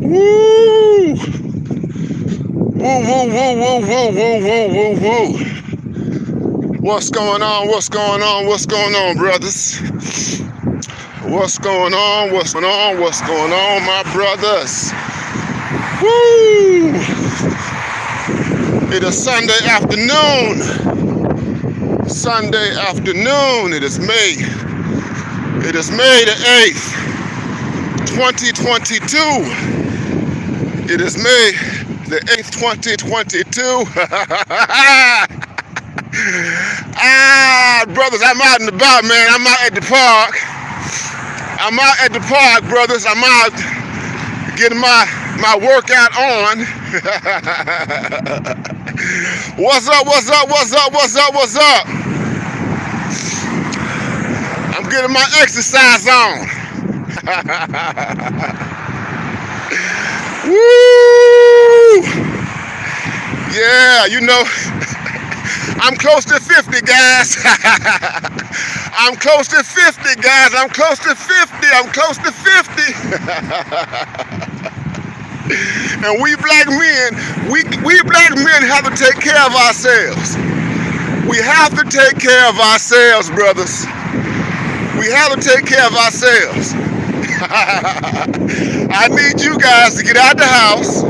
Woo! Woo, woo, woo, woo, woo, woo, woo, woo, woo. What's going on? What's going on? What's going on, brothers? What's going on? What's going on? What's going on, my brothers? Woo! It is Sunday afternoon. Sunday afternoon. It is May. It is May the 8th, 2022. It is May the 8th, 2022. Brothers, I'm out and about, man. I'm out at the park. I'm out at the park, brothers. I'm out getting my workout on. What's up, what's up, what's up, what's up, what's up? I'm getting my exercise on. Woo! Yeah, you know, I'm close to 50, guys. I'm close to 50, guys. I'm close to 50. I'm close to 50. And we black men, we black men have to take care of ourselves. We have to take care of ourselves, brothers. We have to take care of ourselves. I need you guys to get out the house.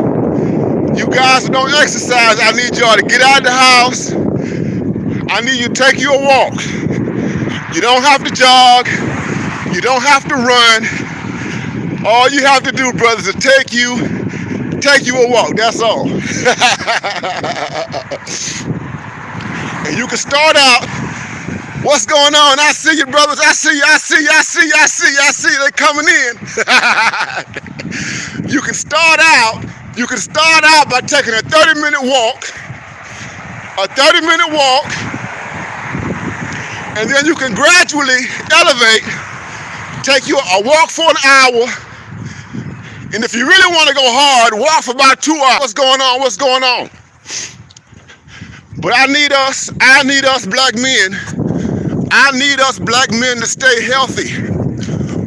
You guys who don't exercise, I need y'all to get out the house. I need you to take you a walk. You don't have to jog. You don't have to run. All you have to do, brothers, is take you a walk. That's all. And you can start out. What's going on? I see you, brothers. I see you. I see you. I see you. I see you. I see you. They're coming in. You can start out. You can start out by taking a 30-minute walk. A 30-minute walk. And then you can gradually elevate. Take you a walk for an hour. And if you really want to go hard, walk for about 2 hours. What's going on? What's going on? But I need us black men. I need us black men to stay healthy.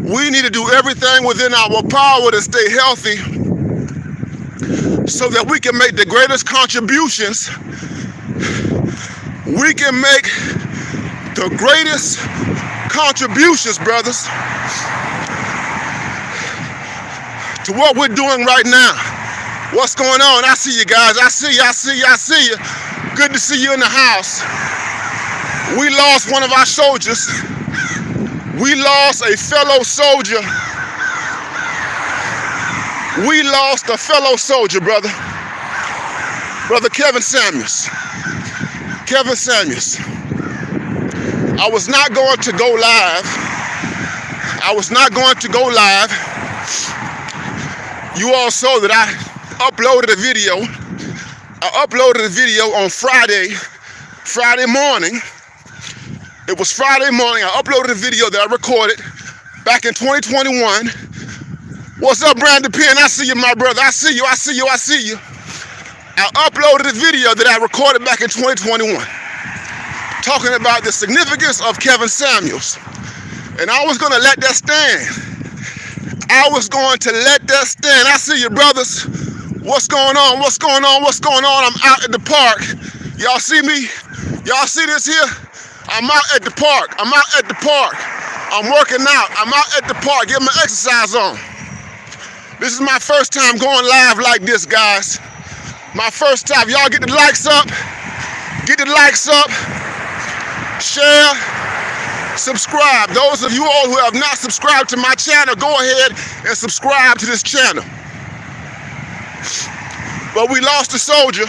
We need to do everything within our power to stay healthy so that we can make the greatest contributions. We can make the greatest contributions, brothers, to what we're doing right now. What's going on? I see you guys. I see you. I see you. I see you. Good to see you in the house. We lost one of our soldiers. We lost a fellow soldier. We lost a fellow soldier, brother. Brother Kevin Samuels. Kevin Samuels. I was not going to go live. I was not going to go live. You all saw that I uploaded a video. I uploaded a video on Friday morning. It was Friday morning. I uploaded a video that I recorded back in 2021. What's up, Brandon Penn? I see you, my brother. I see you. I see you. I see you. I uploaded a video that I recorded back in 2021 talking about the significance of Kevin Samuels. And I was going to let that stand. I was going to let that stand. I see you, brothers. What's going on? What's going on? What's going on? I'm out at the park. Y'all see me? Y'all see this here? I'm out at the park. I'm out at the park. I'm working out. I'm out at the park getting my exercise on. This is my first time going live like this, guys. My first time. Y'all get the likes up. Get the likes up. Share. Subscribe. Those of you all who have not subscribed to my channel, go ahead and subscribe to this channel. But we lost a soldier.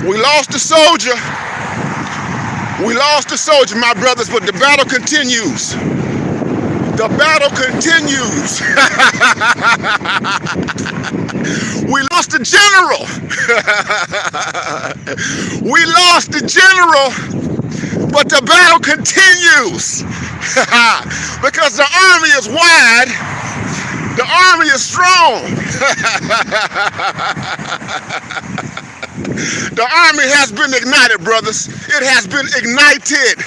We lost a soldier. We lost a soldier, my brothers, but the battle continues. The battle continues. We lost a general. We lost a general, but the battle continues. Because the army is wide, the army is strong. The army has been ignited, brothers. It has been ignited.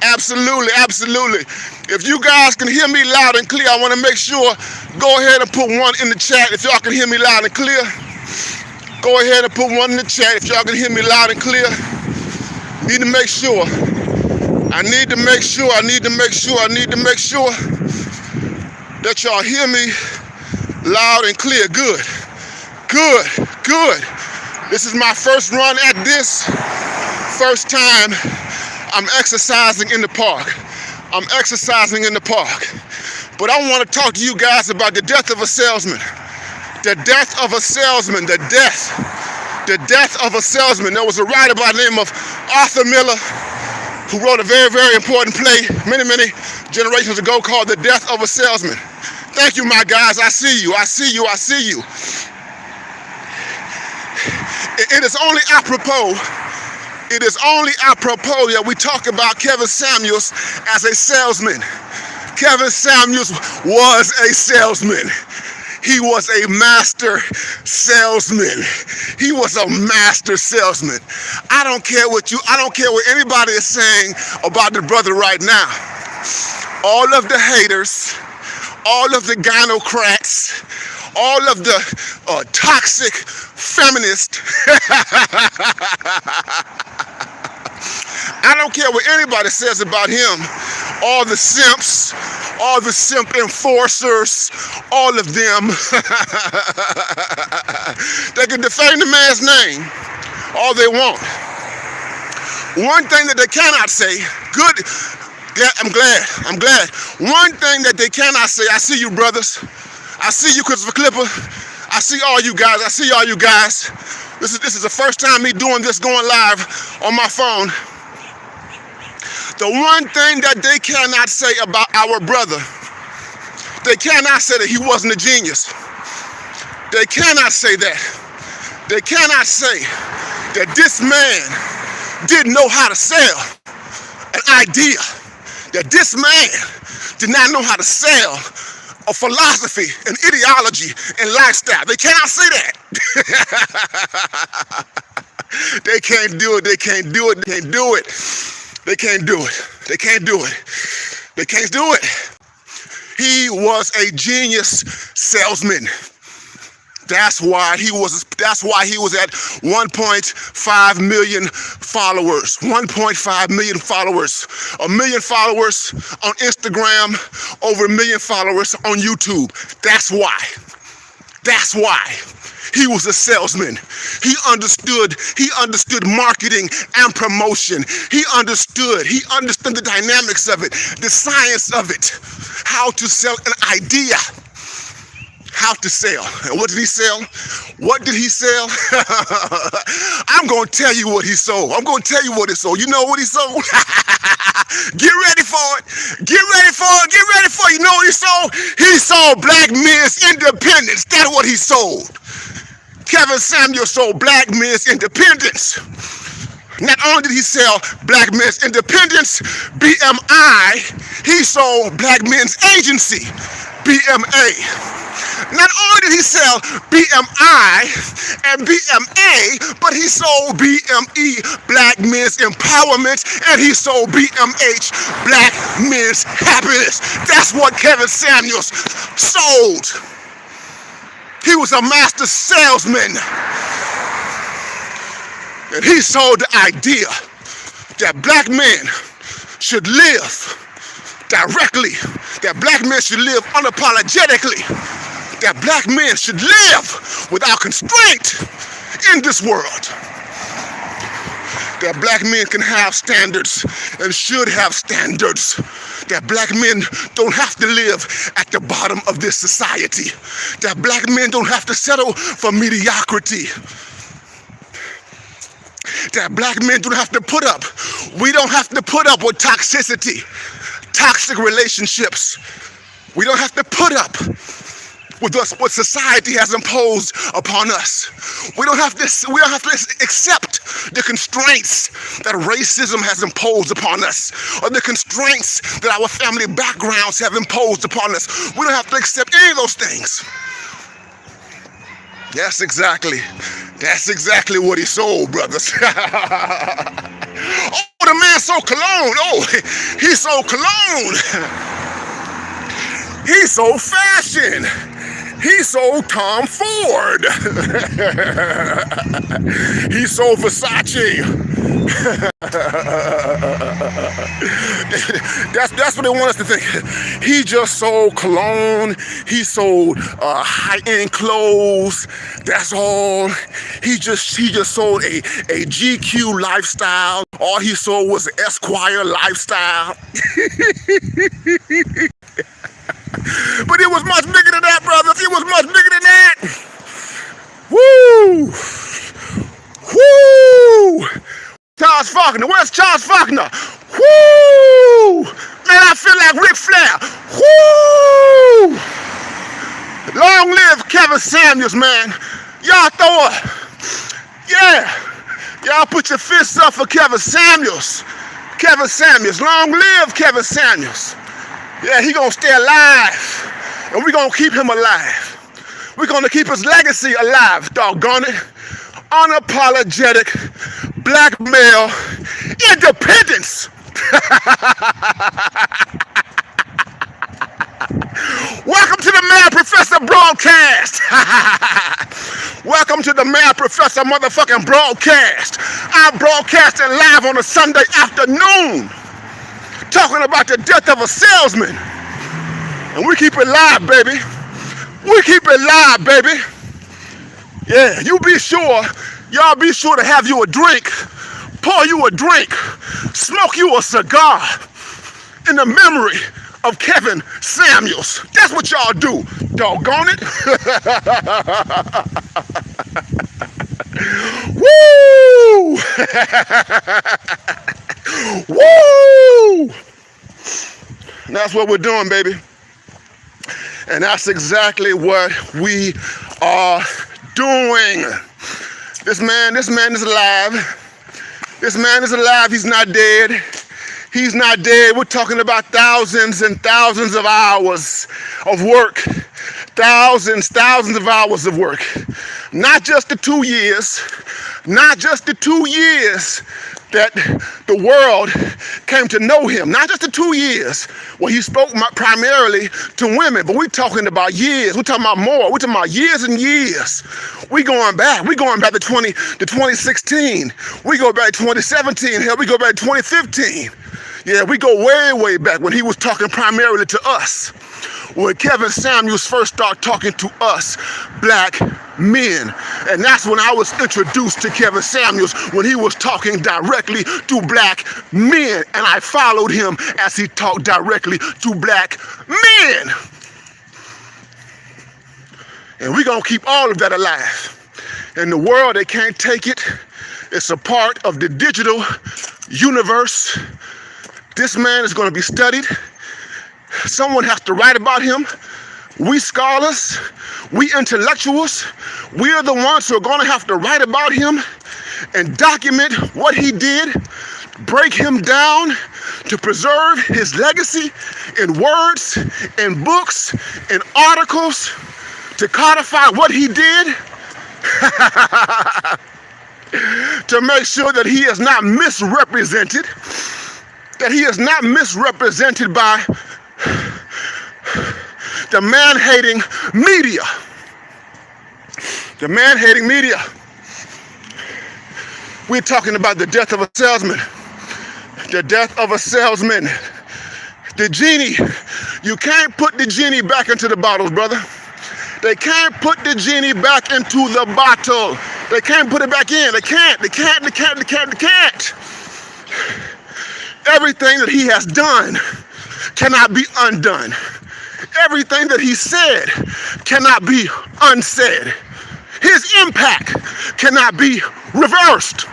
Absolutely, absolutely. If you guys can hear me loud and clear, I want to make sure, go ahead and put one in the chat if y'all can hear me loud and clear. Go ahead and put one in the chat if y'all can hear me loud and clear. Need to make sure. I need to make sure that y'all hear me loud and clear. Good. This is my first run at this. First time I'm exercising in the park. But I want to talk to you guys about the death of a salesman. The death of a salesman. There was a writer by the name of Arthur Miller who wrote a very, very important play many generations ago called The Death of a Salesman. Thank you, my guys. I see you. It is only apropos that we talk about Kevin Samuels as a salesman. Kevin Samuels was a salesman. He was a master salesman. I don't care what anybody is saying about the brother right now. All of the haters, all of the gynocrats, all of the toxic feminists. I don't care what anybody says about him. All the simps, all the simp enforcers, all of them. They can defame the man's name all they want. One thing that they cannot say, I'm glad. One thing that they cannot say, I see you brothers. I see you, Christopher Clipper. I see all you guys. This is the first time me doing this, going live on my phone. The one thing that they cannot say about our brother, they cannot say that he wasn't a genius. They cannot say that. They cannot say that this man didn't know how to sell an idea. That this man did not know how to sell a philosophy, an ideology, and lifestyle. They cannot say that. They can't do it. He was a genius salesman. That's why he was at 1.5 million followers. 1.5 million followers. 1 million followers on Instagram, over 1 million followers on YouTube. That's why. He was a salesman. He understood marketing and promotion. He understood the dynamics of it, the science of it, how to sell an idea. How to sell. And what did he sell? I'm going to tell you what he sold. You know what he sold? Get ready for it. You know what he sold? He sold black men's independence. That's what he sold. Kevin Samuels sold black men's independence. Not only did he sell black men's independence, BMI, he sold black men's agency, BMA. Not only did he sell BMI and BMA, but he sold BME, Black Men's Empowerment, and he sold BMH, Black Men's Happiness. That's what Kevin Samuels sold. He was a master salesman. And he sold the idea that black men should live directly, that black men should live unapologetically, that black men should live without constraint in this world, that black men can have standards and should have standards, that black men don't have to live at the bottom of this society, that black men don't have to settle for mediocrity, that black men don't have to put up. We don't have to put up with toxicity, toxic relationships. We don't have to put up with what society has imposed upon us. We don't have to accept the constraints that racism has imposed upon us, or the constraints that our family backgrounds have imposed upon us. We don't have to accept any of those things. That's exactly what he sold, brothers. Oh, the man sold cologne. Oh, he sold cologne. He sold fashion. He sold Tom Ford. He sold Versace. That's what they want us to think. He just sold cologne. He sold high-end clothes. That's all. He just sold a GQ lifestyle. All he sold was an Esquire lifestyle. But it was much bigger than that, brothers. It was much bigger than that. Woo! Woo! Charles Faulkner. Where's Charles Faulkner? Woo! Man, I feel like Ric Flair. Woo! Long live Kevin Samuels, man. Y'all throw it. Yeah. Y'all put your fists up for Kevin Samuels. Kevin Samuels. Long live Kevin Samuels. Yeah, he gonna stay alive, and we gonna keep him alive. We're gonna keep his legacy alive, doggone it. Unapologetic, black male, independence. Welcome to the Mad Professor broadcast. Welcome to the Mad Professor motherfucking broadcast. I'm broadcasting live on a Sunday afternoon, talking about the death of a salesman. And we keep it live, baby. We keep it live, baby. Yeah, you be sure, y'all be sure to have you a drink, pour you a drink, smoke you a cigar in the memory of Kevin Samuels. That's what y'all do, doggone it. Woo! Woo! That's what we're doing, baby. And that's exactly what we are doing. This man is alive. This man is alive. He's not dead. He's not dead. We're talking about thousands and thousands of hours of work. Thousands of hours of work. Not just the 2 years. Not just the 2 years that the world came to know him. Not just the 2 years where he spoke primarily to women, but we're talking about years. We're talking about more. We're talking about years and years. We're going back to 2016. We go back to 2017. Hell, we go back to 2015. Yeah, we go way, way back when he was talking primarily to us. When Kevin Samuels first started talking to us, black men. And that's when I was introduced to Kevin Samuels, when he was talking directly to black men. And I followed him as he talked directly to black men. And we're going to keep all of that alive. In the world, they can't take it. It's a part of the digital universe. This man is going to be studied. Someone has to write about him. We scholars, we intellectuals, we are the ones who are going to have to write about him and document what he did, break him down to preserve his legacy in words, in books, in articles, to codify what he did, to make sure that he is not misrepresented, that he is not misrepresented by the man-hating media. The man-hating media. We're talking about the death of a salesman. The death of a salesman. The genie. You can't put the genie back into the bottles, brother. They can't put the genie back into the bottle. They can't put it back in. They can't. Everything that he has done cannot be undone. Everything that he said cannot be unsaid. His impact cannot be reversed.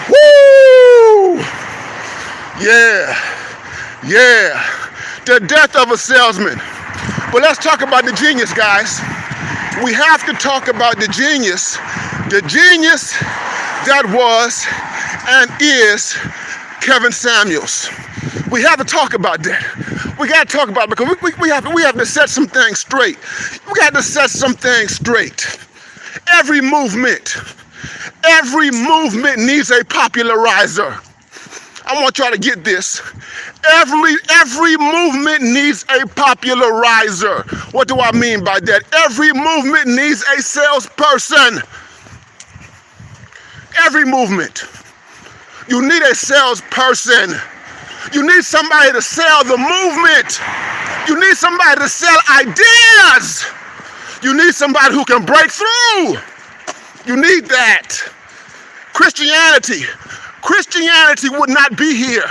Woo! Yeah. The death of a salesman. But let's talk about the genius, guys. We have to talk about the genius. The genius that was and is Kevin Samuels. We have to talk about that. We got to talk about it because we have to set some things straight. We got to set some things straight. Every movement needs a popularizer. I want y'all to get this. Every movement needs a popularizer. What do I mean by that? Every movement needs a salesperson. Every movement. You need a salesperson. You need somebody to sell the movement. You need somebody to sell ideas. You need somebody who can break through. You need that. Christianity would not be here.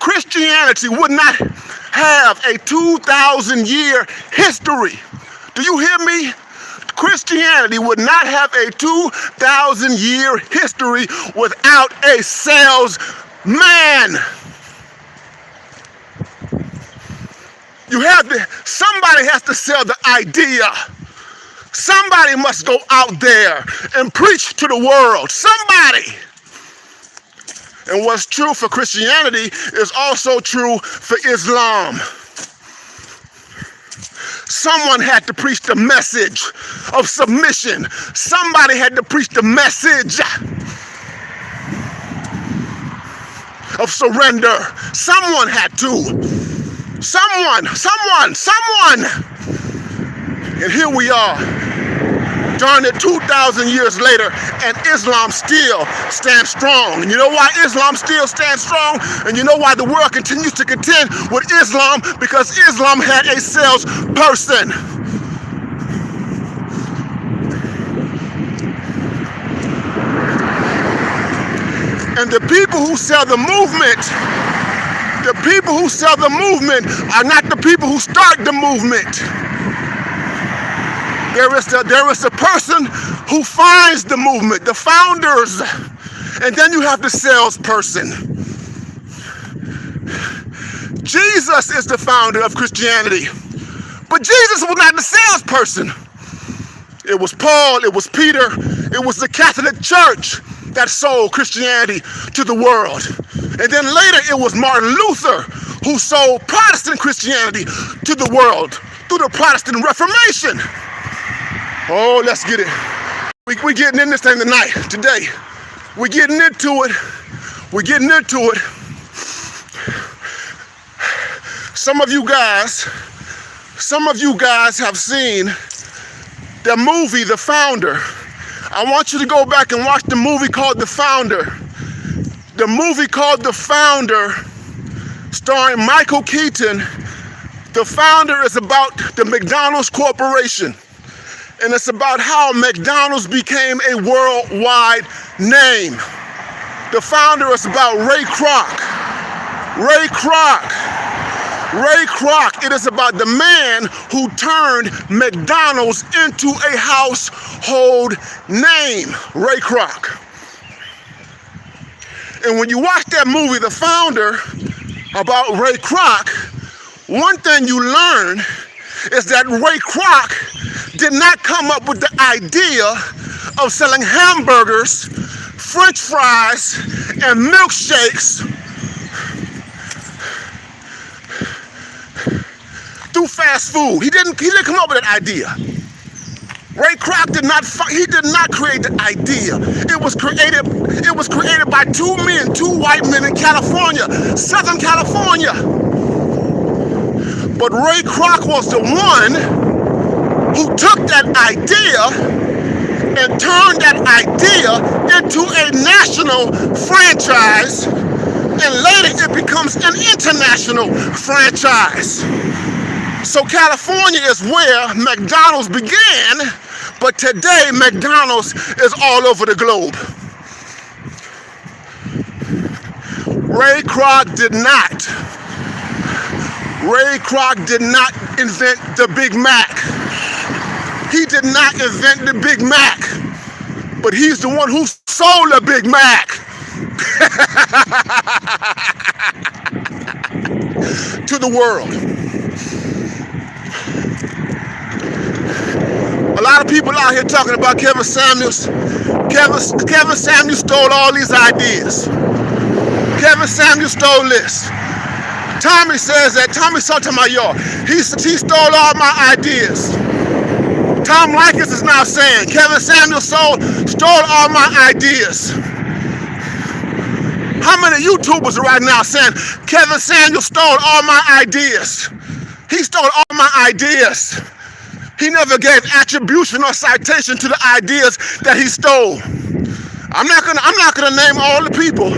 Christianity would not have a 2,000-year history. Do you hear me? Christianity would not have a 2,000-year history without a salesman. Somebody has to sell the idea. Somebody must go out there and preach to the world. Somebody. And what's true for Christianity is also true for Islam. Someone had to preach the message of submission. Somebody had to preach the message of surrender. Someone had to. Someone. And here we are, darn it, 2,000 years later, and Islam still stands strong. And you know why Islam still stands strong? And you know why the world continues to contend with Islam? Because Islam had a salesperson. And the people who sell the movement, are not the people who start the movement. There is the person who finds the movement, the founders, and then you have the salesperson. Jesus is the founder of Christianity, but Jesus was not the salesperson. It was Paul, it was Peter, it was the Catholic Church that sold Christianity to the world. And then later it was Martin Luther who sold Protestant Christianity to the world through the Protestant Reformation. Oh, let's get it. We're getting in this thing today. We're getting into it. Some of you guys have seen the movie, The Founder. I want you to go back and watch the movie called The Founder. The movie called The Founder, starring Michael Keaton. The Founder is about the McDonald's Corporation. And it's about how McDonald's became a worldwide name. The Founder is about Ray Kroc. It is about the man who turned McDonald's into a household name, Ray Kroc. And when you watch that movie, The Founder, about Ray Kroc, one thing you learn is that Ray Kroc did not come up with the idea of selling hamburgers, French fries, and milkshakes through fast food. He didn't come up with that idea. Ray Kroc did not create the idea. It was created by two white men in California, Southern California. But Ray Kroc was the one who took that idea and turned that idea into a national franchise, and later it becomes an international franchise. So California is where McDonald's began, but today McDonald's is all over the globe. Ray Kroc did not invent the Big Mac. He did not invent the Big Mac, but he's the one who sold the Big Mac to the world. A lot of people out here talking about Kevin Samuels. Kevin Samuels stole all these ideas. Kevin Samuels stole this. Tommy says that Tommy Sotomayor, he stole all my ideas. Tom Likas is now saying Kevin Samuels stole all my ideas. How many YouTubers are right now saying Kevin Samuels stole all my ideas? He stole all my ideas. He never gave attribution or citation to the ideas that he stole. I'm not gonna name all the people.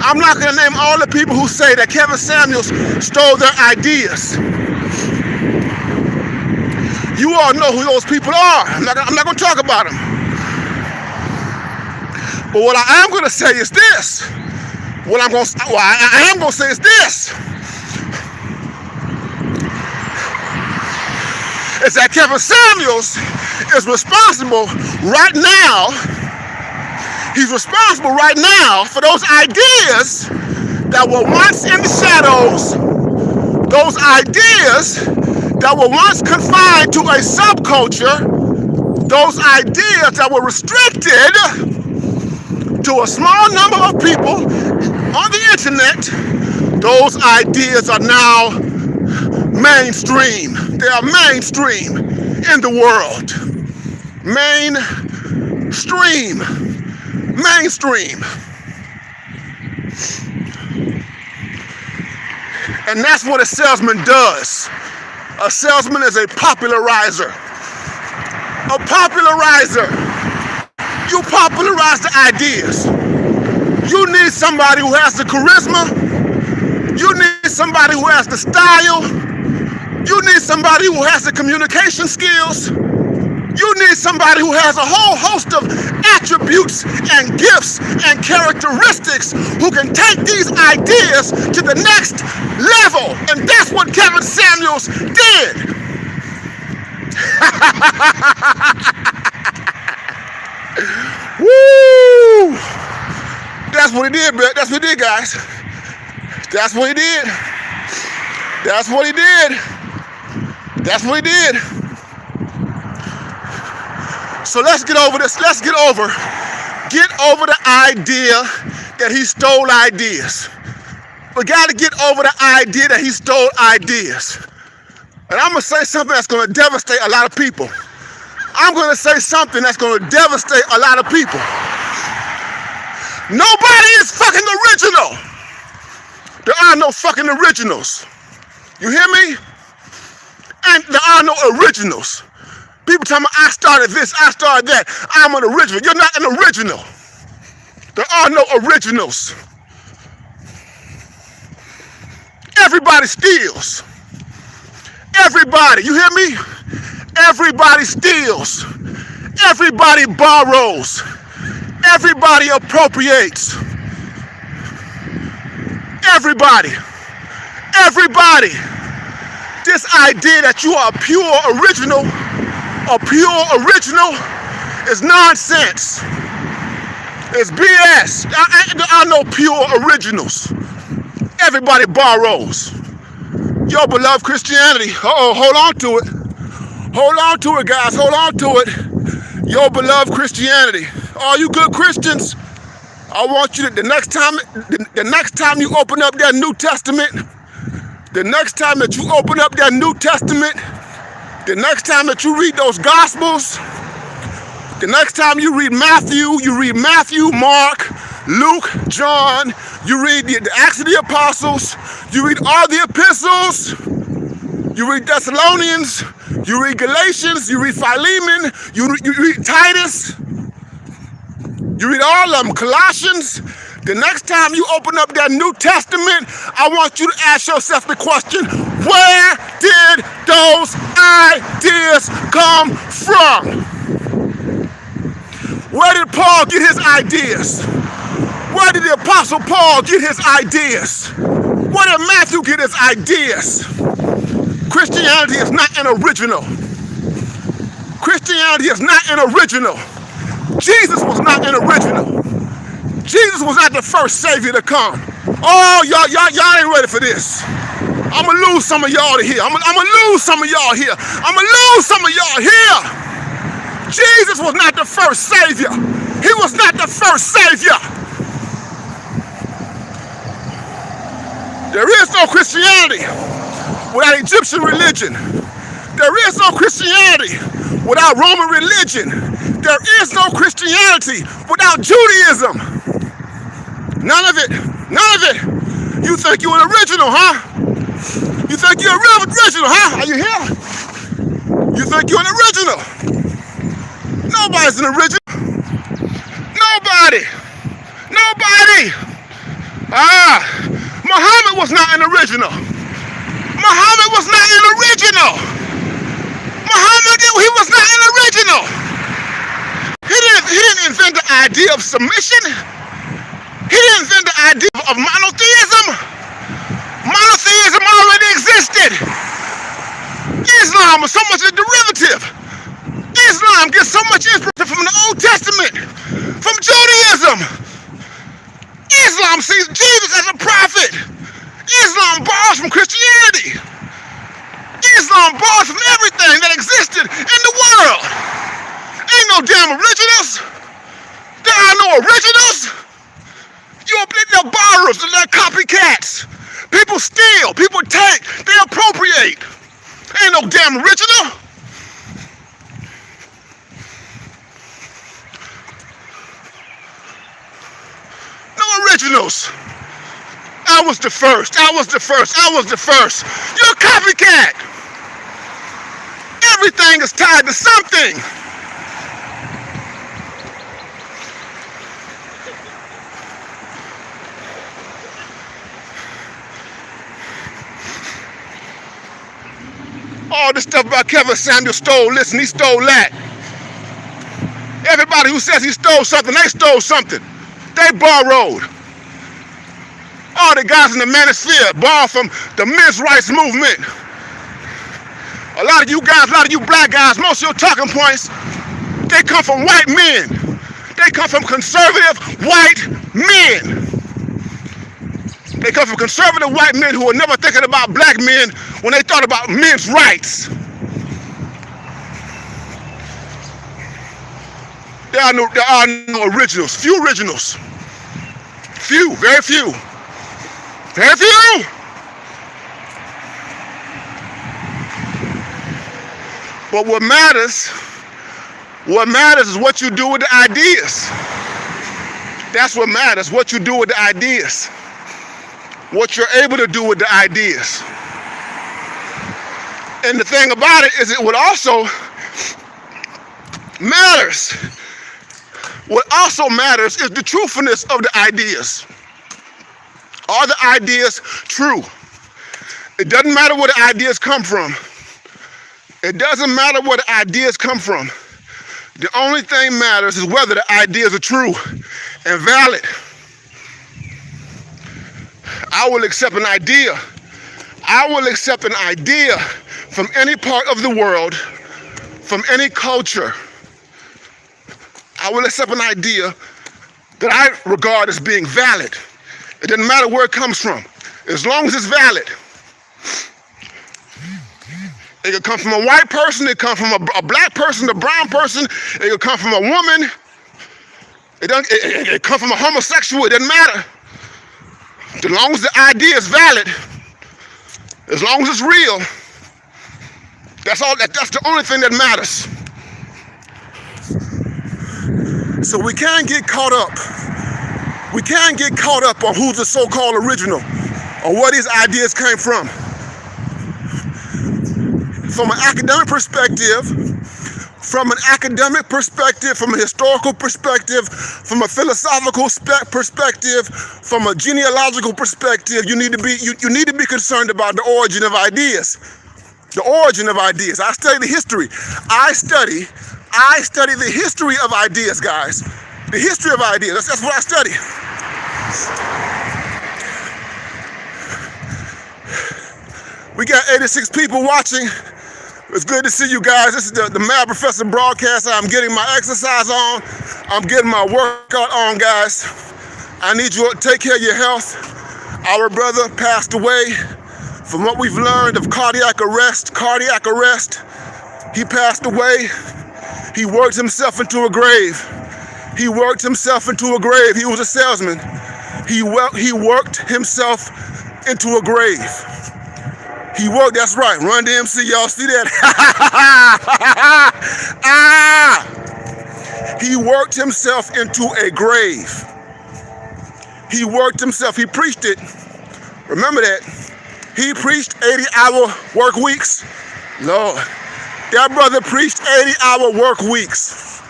I'm not gonna name all the people who say that Kevin Samuels stole their ideas. You all know who those people are. I'm not gonna talk about them. But what I am gonna say is this. I am gonna say is this. Is that Kevin Samuels is responsible right now. He's responsible right now for those ideas that were once in the shadows, those ideas that were once confined to a subculture, those ideas that were restricted to a small number of people on the internet. Those ideas are now mainstream. They are mainstream in the world. Mainstream. And that's what a salesman does. A salesman is a popularizer. A popularizer. You popularize the ideas. You need somebody who has the charisma. You need somebody who has the style. You need somebody who has the communication skills. You need somebody who has a whole host of attributes and gifts and characteristics who can take these ideas to the next level. And that's what Kevin Samuels did. Woo! That's what he did, bro. That's what he did, guys. That's what he did. That's what he did. That's what he did. So let's get over this. Let's get over the idea that he stole ideas. We got to get over the idea that he stole ideas. And I'm going to say something that's going to devastate a lot of people. I'm going to say something that's going to devastate a lot of people. Nobody is fucking original. There are no fucking originals. You hear me? And there are no originals. People tell me, I started this, I started that. I'm an original. You're not an original. There are no originals. Everybody steals. Everybody, you hear me? Everybody steals. Everybody borrows. Everybody appropriates. Everybody. Everybody. This idea that you are pure original is nonsense. It's BS. There are no pure originals. Everybody borrows. Your beloved Christianity. Hold on to it. Hold on to it, guys. Hold on to it. Your beloved Christianity. All you good Christians, I want you to, the next time you open up that New Testament, the next time that you open up that New Testament, the next time that you read those Gospels, the next time you read Matthew, Mark, Luke, John, you read the Acts of the Apostles, you read all the epistles, you read Thessalonians, you read Galatians, you read Philemon, you read Titus, you read all of them, Colossians. The next time you open up that New Testament, I want you to ask yourself the question, where did those ideas come from? Where did Paul get his ideas? Where did the Apostle Paul get his ideas? Where did Matthew get his ideas? Christianity is not an original. Christianity is not an original. Jesus was not an original. Jesus was not the first Savior to come. Oh, y'all ain't ready for this. I'm going to lose some of y'all here. I'm going to lose some of y'all here. I'm going to lose some of y'all here. Jesus was not the first Savior. He was not the first Savior. There is no Christianity without Egyptian religion. There is no Christianity without Roman religion. There is no Christianity without Judaism. None of it. None of it. You think you're an original, huh? You think you're a real original, huh? Are you here? You think you're an original? Nobody's an original. Nobody. Nobody. Muhammad was not an original. Muhammad was not an original. Muhammad, he was not an original. He didn't invent the idea of submission. He didn't invent the idea of monotheism. Monotheism already existed. Islam was so much a derivative. Islam gets so much inspiration from the Old Testament, from Judaism. Islam sees Jesus as a prophet. Islam borrows from Christianity. Islam borrows from everything that existed in the world. Ain't no damn originals. There are no originals. They're borrowers, they're copycats. People steal, people take, they appropriate. Ain't no damn original. No originals. I was the first. I was the first. I was the first. You're a copycat. Everything is tied to something. All this stuff about Kevin Samuel stole this and he stole that. Everybody who says he stole something, they stole something. They borrowed. All the guys in the manosphere borrowed from the men's rights movement. A lot of you guys, a lot of you black guys, most of your talking points, they come from white men. They come from conservative white men. They come from conservative white men who were never thinking about black men when they thought about men's rights. There are no originals. Few originals. Few, very few. Very few. But what matters is what you do with the ideas. That's what matters, what you do with the ideas. What you're able to do with the ideas. And the thing about it is it what also matters. What also matters is the truthfulness of the ideas. Are the ideas true? It doesn't matter where the ideas come from. It doesn't matter where the ideas come from. The only thing matters is whether the ideas are true and valid. I will accept an idea. I will accept an idea from any part of the world, from any culture. I will accept an idea that I regard as being valid. It doesn't matter where it comes from, as long as it's valid. It could come from a white person, it could come from a black person, a brown person, it could come from a woman, it could come from a homosexual, it doesn't matter. As long as the idea is valid, as long as it's real, that's the only thing that matters. So we can't get caught up. We can't get caught up on who's the so-called original or where these ideas came from. From an academic perspective, from a historical perspective, from a philosophical perspective, from a genealogical perspective, you need to be concerned about the origin of ideas. The origin of ideas. I study the history. I study the history of ideas, guys. The history of ideas. That's what I study. We got 86 people watching. It's good to see you guys. This is the Mad Professor broadcast. I'm getting my exercise on. I'm getting my workout on, guys. I need you to take care of your health. Our brother passed away from what we've learned of cardiac arrest. He passed away. He worked himself into a grave. He was a salesman. He worked himself into a grave. He worked, that's right, Run DMC, y'all see that? He worked himself into a grave. He worked himself, he preached it. Remember that. He preached 80-hour work weeks. Lord, that brother preached 80-hour work weeks.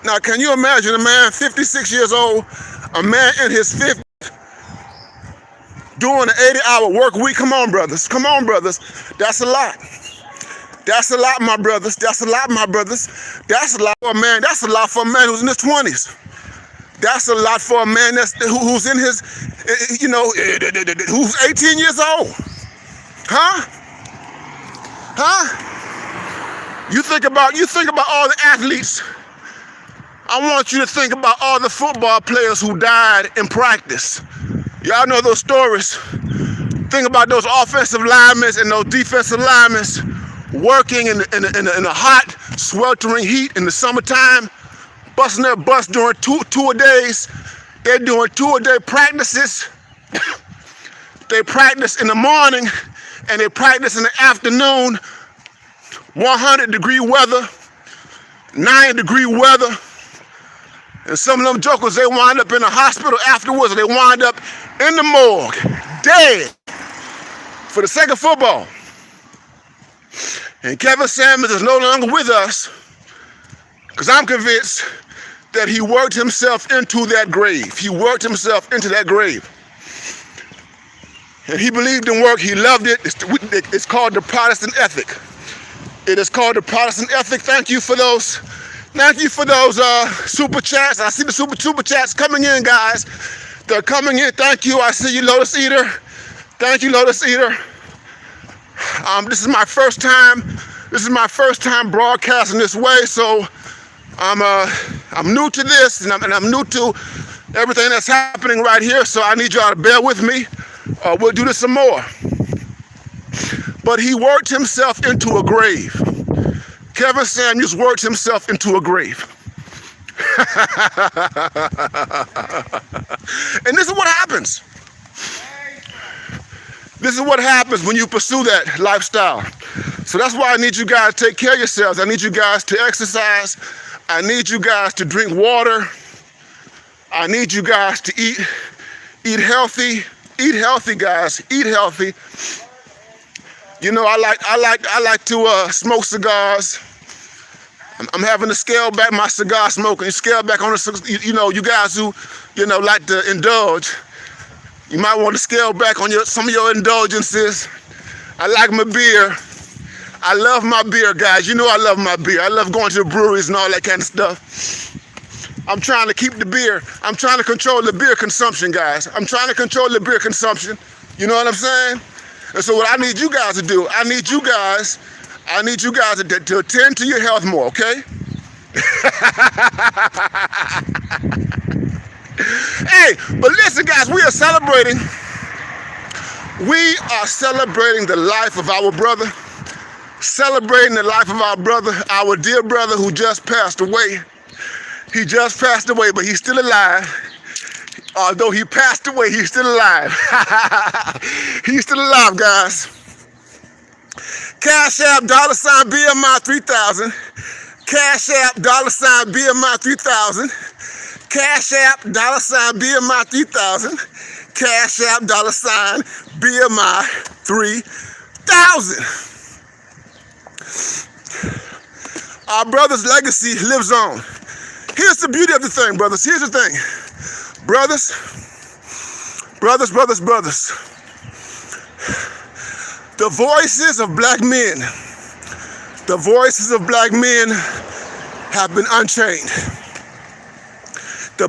Now, can you imagine a man 56 years old, a man in his 50s, doing an 80-hour work week? Come on, brothers. Come on, brothers. That's a lot. That's a lot, my brothers. That's a lot, my brothers. That's a lot for a man. That's a lot for a man who's in his 20s. That's a lot for a man who's in his, who's 18 years old. Huh? You think about all the athletes. I want you to think about all the football players who died in practice. Y'all know those stories. Think about those offensive linemen and those defensive linemen working in the hot, sweltering heat in the summertime, busting their butts during two-a-days. They're doing two-a-day practices. They practice in the morning and they practice in the afternoon. 100-degree weather, 90-degree weather. And some of them jokers, they wind up in the hospital afterwards, or they wind up in the morgue, dead, for the sake of football. And Kevin Samuels is no longer with us, because I'm convinced that he worked himself into that grave. He worked himself into that grave. And he believed in work, he loved it. It's called the Protestant ethic. It is called the Protestant ethic. Thank you for those super chats. I see the super chats coming in, guys. They're coming in. Thank you. I see you, Lotus Eater. Thank you, Lotus Eater. This is my first time. This is my first time broadcasting this way, so I'm new to this, and I'm new to everything that's happening right here. So I need y'all to bear with me. We'll do this some more. But he worked himself into a grave. Kevin Samuels worked himself into a grave. And this is what happens. This is what happens when you pursue that lifestyle. So that's why I need you guys to take care of yourselves. I need you guys to exercise. I need you guys to drink water. I need you guys to eat healthy. Eat healthy, guys. Eat healthy. You know, I like to smoke cigars. I'm having to scale back my cigar smoking. Scale back on the, you guys who, like to indulge. You might want to scale back on some of your indulgences. I like my beer. I love my beer, guys. You know I love my beer. I love going to the breweries and all that kind of stuff. I'm trying to keep the beer. I'm trying to control the beer consumption, guys. I'm trying to control the beer consumption. You know what I'm saying? And so what I need you guys to do, I need you guys to attend to your health more, okay? Hey, but listen, guys, we are celebrating the life of our brother, celebrating the life of our brother, our dear brother who just passed away. He just passed away, but he's still alive. Although he passed away, he's still alive. He's still alive, guys. Cash App, $ BMI 3000. Cash App, $ BMI 3000. Cash App, $ BMI 3000. Cash App, $ BMI 3000. Our brother's legacy lives on. Here's the beauty of the thing, brothers. Here's the thing. Brothers. The voices of black men, have been unchained. The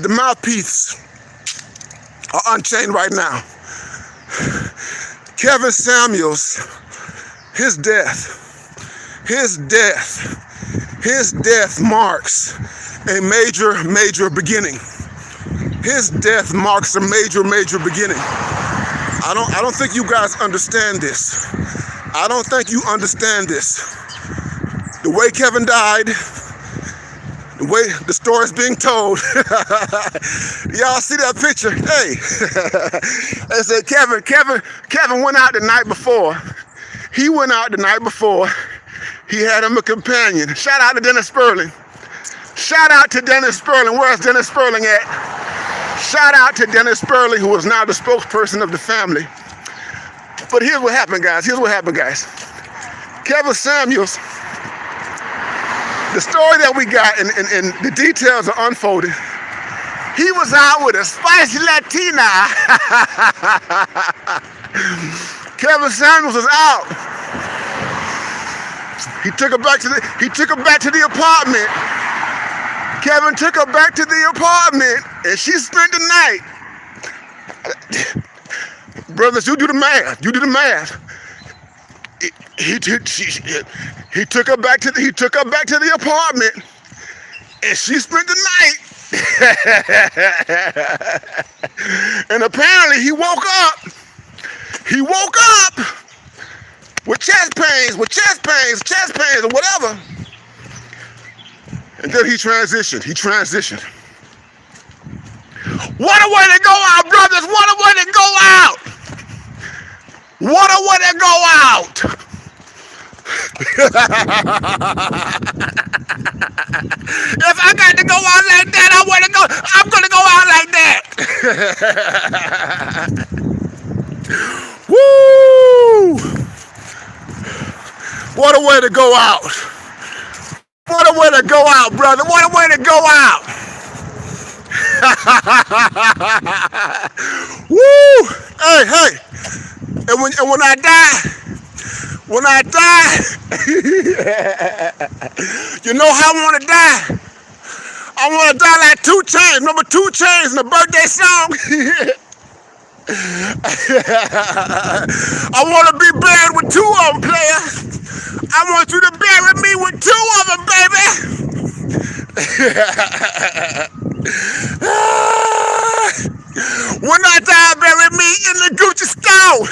mouthpiece are unchained right now. Kevin Samuels, his death marks a major beginning. His death marks a major beginning. I don't think you guys understand this. I don't think you understand this. The way Kevin died, The way the story is being told. Y'all see that picture? Hey, they said Kevin went out the night before. He went out the night before. He had him a companion. Shout out to Dennis Sperling. Shout out to Dennis Sperling. Where's Dennis Sperling at? Shout out to Dennis Sperling, who is now the spokesperson of the family. But here's what happened, guys. Kevin Samuels, the story that we got and the details are unfolded. He was out with a spicy Latina. Kevin Samuels was out. He took her back to the apartment. Kevin took her back to the apartment and she spent the night. Brothers, you do the math. He took her back to the apartment and she spent the night. And apparently he woke up with chest pains, or whatever. And then he transitioned. What a way to go out, brothers. What a way to go out. What a way to go out. If I got to go out like that, I'm going to go out like that. Woo! What a way to go out. What a way to go out, brother. What a way to go out. Woo! Hey. And when I die, you know how I want to die? I want to die like 2 Chainz. Remember 2 Chainz in the birthday song? I want to be buried with 2 of them, player. I want you to bury me with 2 of them, baby. When I die, bury me in the Gucci store.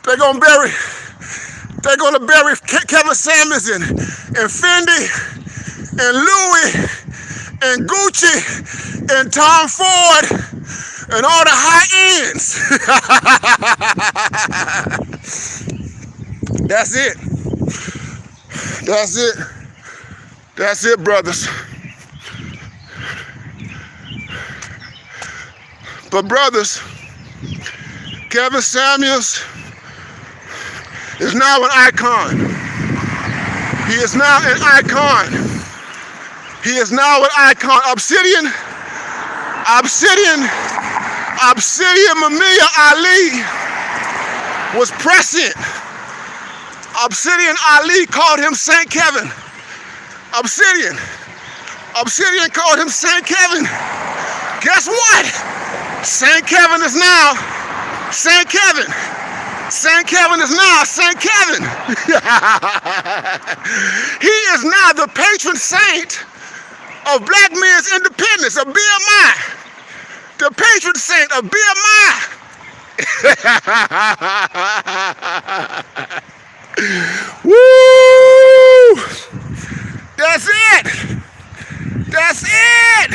They're gonna bury Kevin Samuels and Fendi and Louis and Gucci and Tom Ford and all the high ends. That's it, brothers. But brothers, Kevin Samuels is now an icon. He is now an icon. Obsidian Mamiya Ali was prescient. Obsidian Ali called him Saint Kevin. Obsidian called him Saint Kevin. Guess what? Saint Kevin is now Saint Kevin. Saint Kevin is now Saint Kevin. He is now the patron saint of black men's independence, of BMI. The patron saint of BMI. Woo! That's it.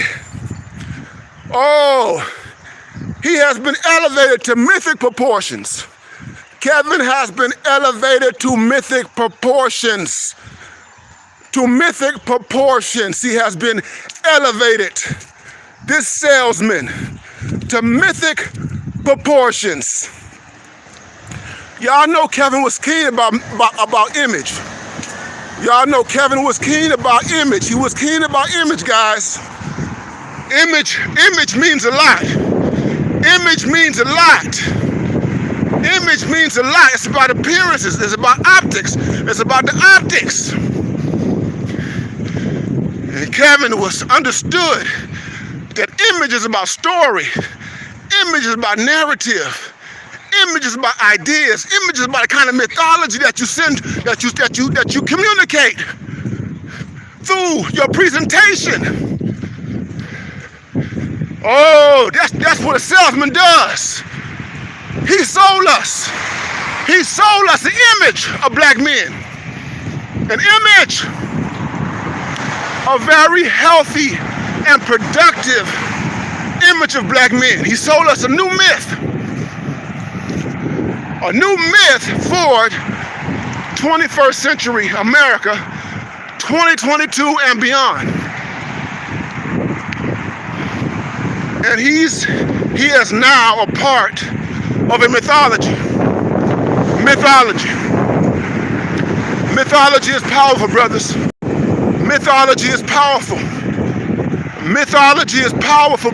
Oh, he has been elevated to mythic proportions. Kevin has been elevated to mythic proportions. He has been elevated, this salesman, to mythic proportions. Y'all know Kevin was keen about image. Y'all know Kevin was keen about image. He was keen about image, guys. Image means a lot. Image means a lot. It's about appearances. It's about optics. It's about the optics. And Kevin was understood that image is about story. Image is about narrative. Image is about ideas. Image is about the kind of mythology that you send, that you communicate through your presentation. Oh, that's what a salesman does. He sold us. He sold us the image of black men. An image of very healthy and productive image of black men. He sold us a new myth. A new myth for 21st century America, 2022 and beyond. And he is now a part of a mythology. Mythology is powerful, brothers. Mythology is powerful. Mythology is powerful.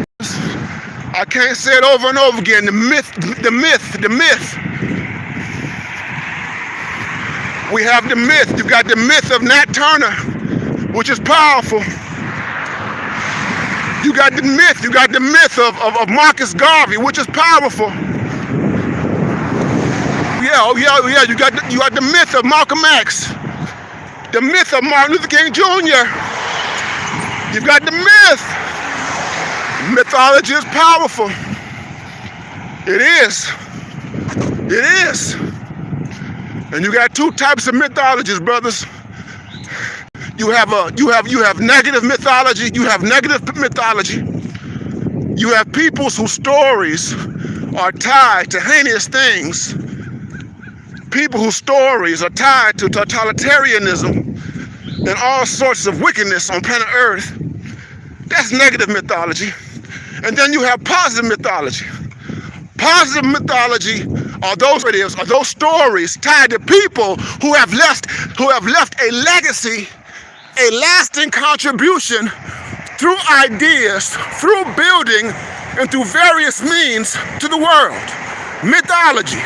I can't say it over and over again. The myth. We have the myth. You've got the myth of Nat Turner, which is powerful. You got the myth of Marcus Garvey, which is powerful. Yeah. You got the myth of Malcolm X, the myth of Martin Luther King Jr. You've got the myth. Mythology is powerful. It is. And you got two types of mythologies, brothers. You have negative mythology. You have negative mythology. You have peoples whose stories are tied to heinous things. People whose stories are tied to totalitarianism and all sorts of wickedness on planet Earth. That's negative mythology. And then you have positive mythology. Positive mythology are those stories tied to people who have left a legacy, a lasting contribution through ideas, through building, and through various means to the world. Mythology.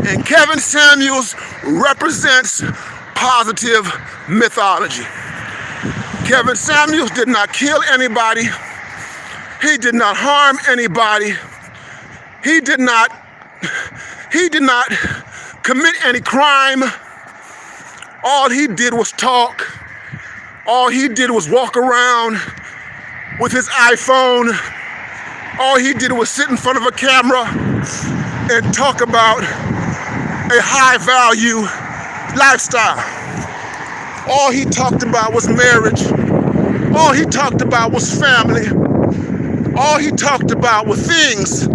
And Kevin Samuels represents positive mythology. Kevin Samuels did not kill anybody. He did not harm anybody. He did not commit any crime. All he did was talk. All he did was walk around with his iPhone. All he did was sit in front of a camera and talk about a high-value lifestyle. All he talked about was marriage. All he talked about was family. All he talked about were things,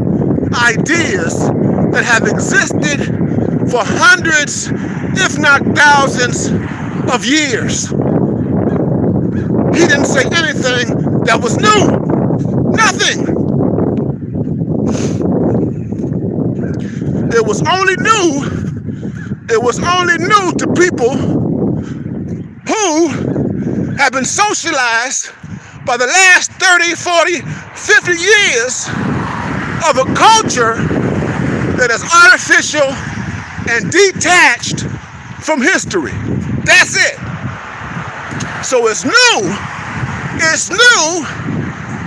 ideas that have existed for hundreds, if not thousands, of years. He didn't say anything that was new. Nothing. It was only new to people who have been socialized by the last 30, 40, 50 years of a culture that is artificial and detached from history. That's it. So it's new. It's new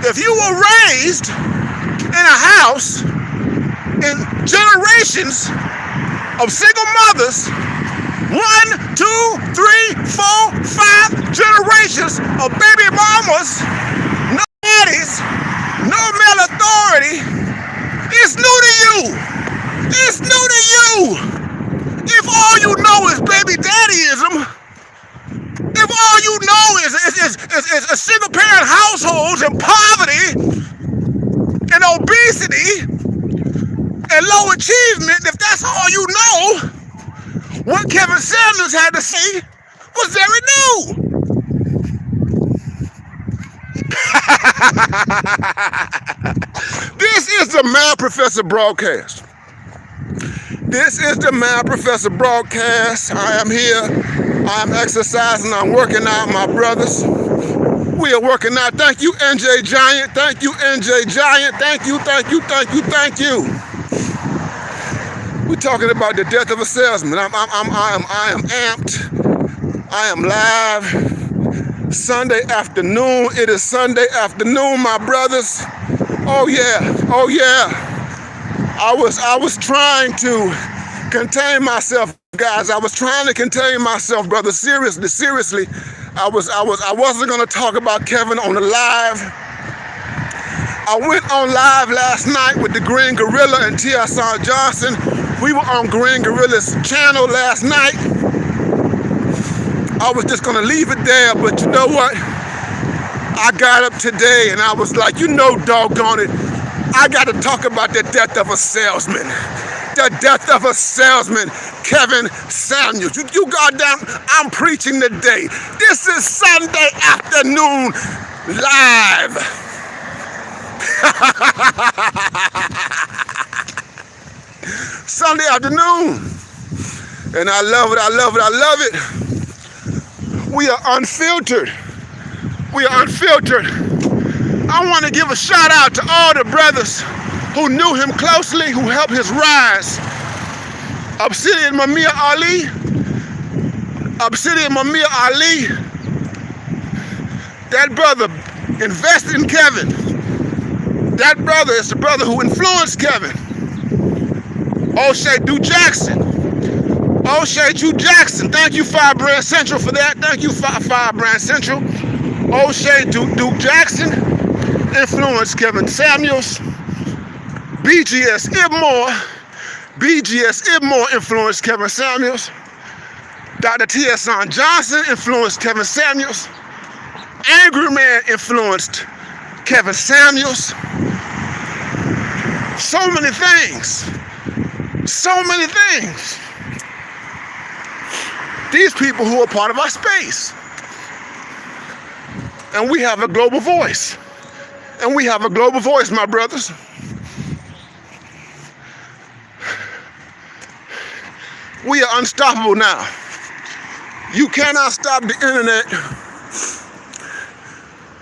if you were raised in a house in generations of single mothers, 1, 2, 3, 4, 5 generations of baby mamas, no daddies, no male authority. It's new to you. It's new to you. If all you know is baby daddyism, if all you know is a single parent households and poverty and obesity and low achievement, if that's all you know, what Kevin Samuels had to say was very new. This is the Mad Professor broadcast. This is the Mad Professor broadcast. I am here. I am exercising. I'm working out, my brothers. We are working out. Thank you, NJ Giant. Thank you, NJ Giant. Thank you. We're talking about the death of a salesman. I am amped. I am live. Sunday afternoon. It is Sunday afternoon, my brothers. Oh yeah. I was trying to contain myself, guys. I was trying to contain myself, brother. Seriously. I wasn't gonna talk about Kevin on the live. I went on live last night with the Green Gorilla and T.S.R. Johnson. We were on Green Gorilla's channel last night. I was just gonna leave it there, but you know what? I got up today and I was like, doggone it, I gotta talk about the death of a salesman. The death of a salesman, Kevin Samuels. You goddamn, I'm preaching today. This is Sunday afternoon live. Sunday afternoon. And I love it, I love it, I love it. We are unfiltered. We are unfiltered. I want to give a shout out to all the brothers who knew him closely, who helped his rise. Obsidian Mamiya Ali. Obsidian Mamiya Ali. That brother invested in Kevin. That brother is the brother who influenced Kevin. O'Shea Duke Jackson. O'Shea Duke Jackson. Thank you, Fire Brand Central, for that. Thank you, Fire Brand Central. O'Shea Duke Jackson influenced Kevin Samuels. BGS Ibmore influenced Kevin Samuels. Dr. T.S.on Johnson influenced Kevin Samuels. Angry Man influenced Kevin Samuels. So many things. So many things. These people who are part of our space. And we have a global voice. And we have a global voice, my brothers. We are unstoppable now. You cannot stop the internet.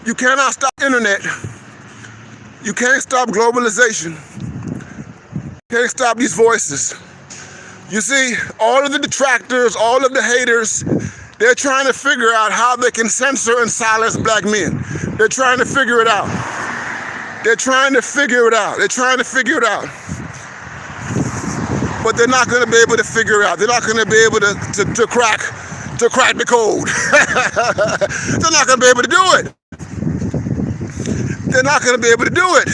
You cannot stop the internet. You can't stop globalization. You can't stop these voices. You see, all of the detractors, all of the haters, they're trying to figure out how they can censor and silence black men. They're trying to figure it out. They're trying to figure it out. They're trying to figure it out. But they're not going to be able to figure it out. They're not going to be able to crack the code. They're not going to be able to do it. They're not going to be able to do it.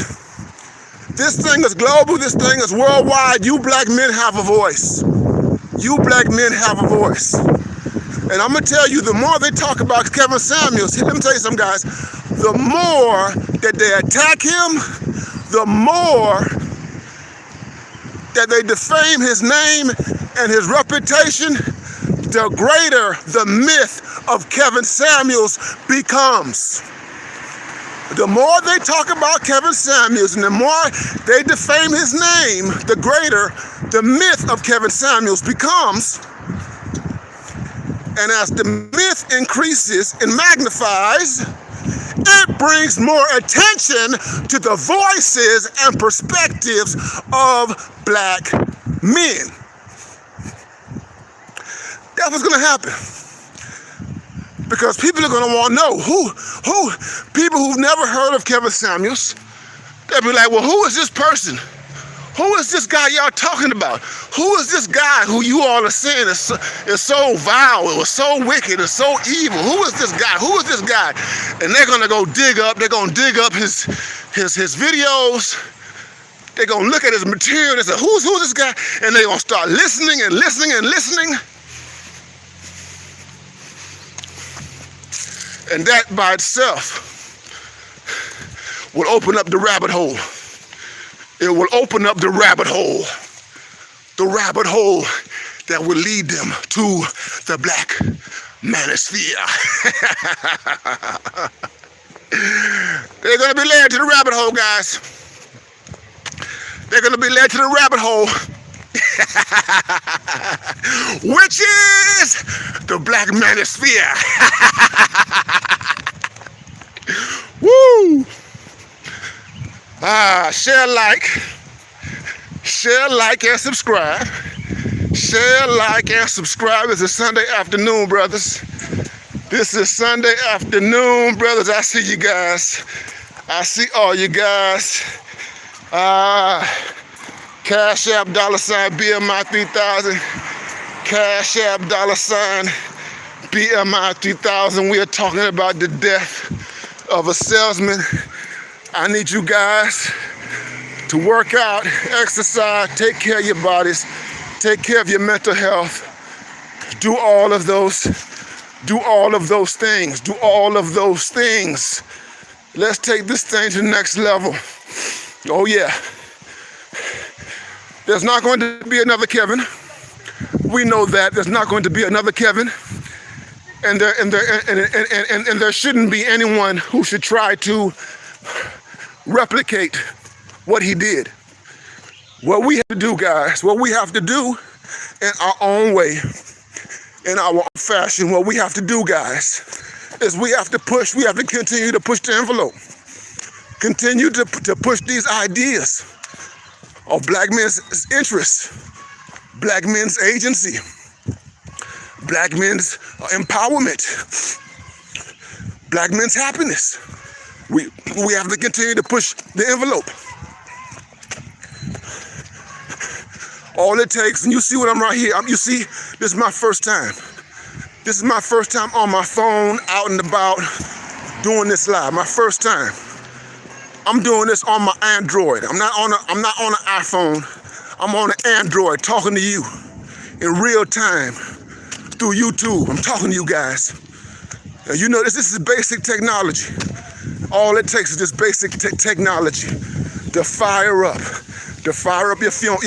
This thing is global. This thing is worldwide. You black men have a voice. You black men have a voice. And I'm going to tell you, the more they talk about Kevin Samuels, let me tell you something, guys, the more that they attack him, the more that they defame his name and his reputation, the greater the myth of Kevin Samuels becomes. The more they talk about Kevin Samuels and the more they defame his name, the greater the myth of Kevin Samuels becomes. And as the myth increases and magnifies, it brings more attention to the voices and perspectives of black men. That's what's going to happen. Because people are going to want to know who people who've never heard of Kevin Samuels, they'll be like, well, who is this person? Who is this guy y'all talking about? Who is this guy who you all are saying is so vile, or so wicked, or so evil? Who is this guy? Who is this guy? And they're gonna go dig up his videos. They're gonna look at his material and say, who's this guy? And they're gonna start listening and listening and listening. And that by itself will open up the rabbit hole. It will open up the rabbit hole that will lead them to the black manosphere. They're going to be led to the rabbit hole, guys. They're going to be led to the rabbit hole, which is the black manosphere. Woo! Share, like, and subscribe. Share, like, and subscribe. It's a Sunday afternoon, brothers. This is Sunday afternoon, brothers. I see you guys. I see all you guys. Cash App, $ BMI 3000. Cash App, $ BMI 3000. We are talking about the death of a salesman. I need you guys to work out, exercise, take care of your bodies, Take care of your mental health. Do all of those things. Do all of those things. Let's take this thing to the next level. Oh yeah. There's not going to be another Kevin. We know that there's not going to be another Kevin. And there shouldn't be anyone who should try to replicate what he did. What we have to do, guys, what we have to do in our own way, in our own fashion, what we have to do, guys, is we have to continue to push the envelope. Continue to push these ideas of black men's interests, black men's agency, black men's empowerment, black men's happiness. We have to continue to push the envelope. All it takes, and you see what I'm right here. You see, this is my first time. This is my first time on my phone, out and about, doing this live. My first time. I'm doing this on my Android. I'm not on an iPhone. I'm on an Android, talking to you in real time through YouTube. I'm talking to you guys. And you know this is basic technology. All it takes is this basic technology to fire up your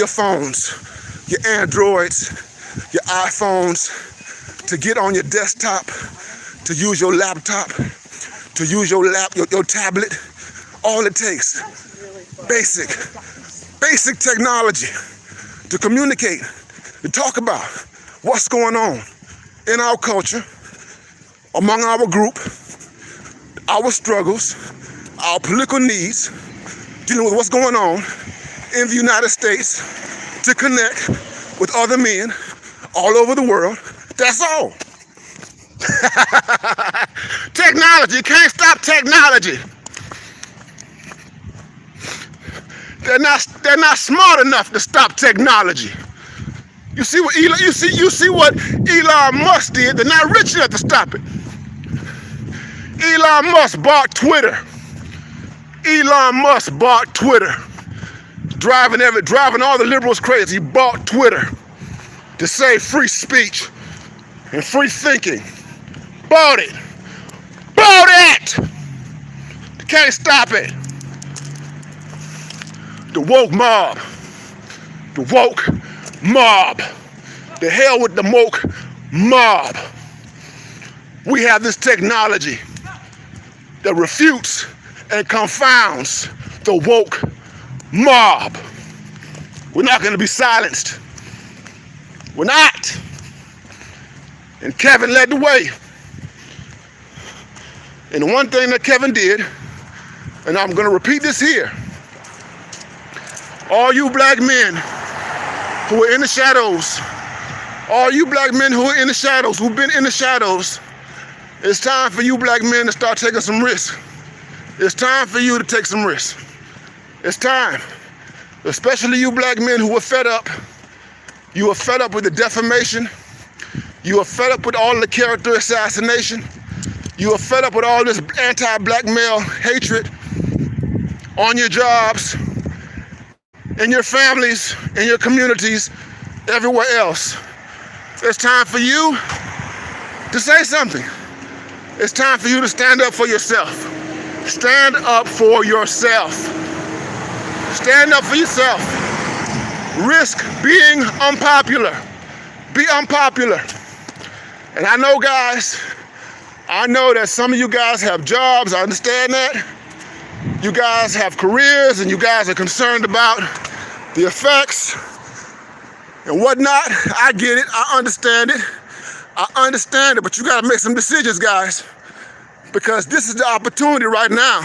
phones, your Androids, your iPhones, to get on your desktop, to use your laptop, to use your tablet. All it takes, basic technology to communicate, to talk about what's going on in our culture, among our group, our struggles, our political needs, dealing with what's going on in the United States, to connect with other men all over the world. That's all. Technology, you can't stop technology. They're not smart enough to stop technology. You see what Elon Musk did? They're not rich enough to stop it. Elon Musk bought Twitter. Elon Musk bought Twitter. Driving all the liberals crazy. He bought Twitter to save free speech and free thinking. Bought it. Bought it! You can't stop it. The woke mob. The woke mob. The hell with the woke mob. We have this technology that refutes and confounds the woke mob. We're not going to be silenced. We're not. And Kevin led the way. And the one thing that Kevin did, and I'm going to repeat this here, all you black men who are in the shadows, all you black men who are in the shadows, who've been in the shadows, it's time for you black men to start taking some risks. It's time for you to take some risks. It's time. Especially you black men who are fed up. You are fed up with the defamation. You are fed up with all the character assassination. You are fed up with all this anti-black male hatred on your jobs, in your families, in your communities, everywhere else. It's time for you to say something. It's time for you to stand up for yourself. Stand up for yourself. Stand up for yourself. Risk being unpopular. Be unpopular. And I know, guys, I know that some of you guys have jobs. I understand that. You guys have careers and you guys are concerned about the effects and whatnot. I get it. I understand it. I understand it, but you got to make some decisions, guys, because this is the opportunity right now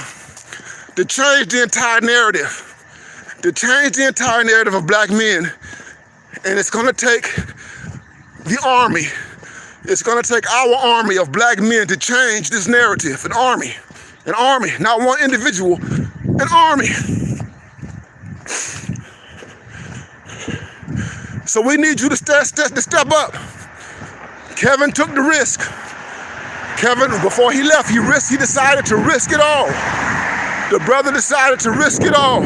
to change the entire narrative, of black men. And it's going to take the army. It's going to take our army of black men to change this narrative. An army, not one individual, an army. So we need you to step up. Kevin took the risk. Kevin, before he left, he decided to risk it all. The brother decided to risk it all.